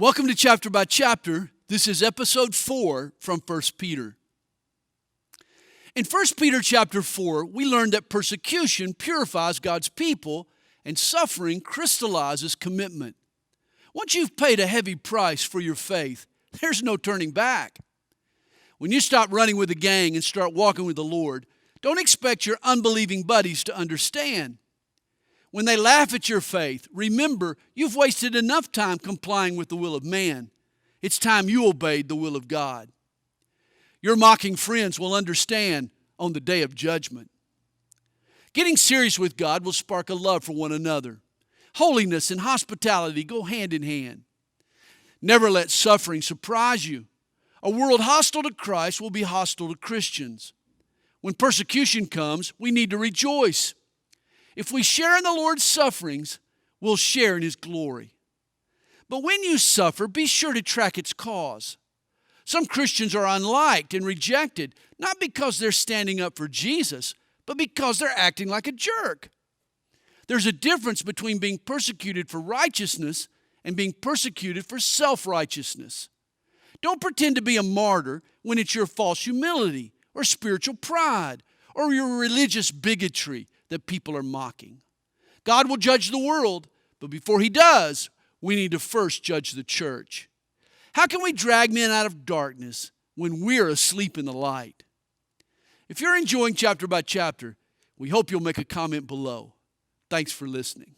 Welcome to Chapter by Chapter. This is episode 4 from 1 Peter. In 1 Peter chapter 4, we learned that persecution purifies God's people and suffering crystallizes commitment. Once you've paid a heavy price for your faith, there's no turning back. When you stop running with the gang and start walking with the Lord, don't expect your unbelieving buddies to understand. When they laugh at your faith, remember you've wasted enough time complying with the will of man. It's time you obeyed the will of God. Your mocking friends will understand on the day of judgment. Getting serious with God will spark a love for one another. Holiness and hospitality go hand in hand. Never let suffering surprise you. A world hostile to Christ will be hostile to Christians. When persecution comes, we need to rejoice. If we share in the Lord's sufferings, we'll share in His glory. But when you suffer, be sure to track its cause. Some Christians are unliked and rejected, not because they're standing up for Jesus, but because they're acting like a jerk. There's a difference between being persecuted for righteousness and being persecuted for self-righteousness. Don't pretend to be a martyr when it's your false humility or spiritual pride or your religious bigotry that people are mocking. God will judge the world, but before He does, we need to first judge the church. How can we drag men out of darkness when we're asleep in the light? If you're enjoying chapter by chapter, we hope you'll make a comment below. Thanks for listening.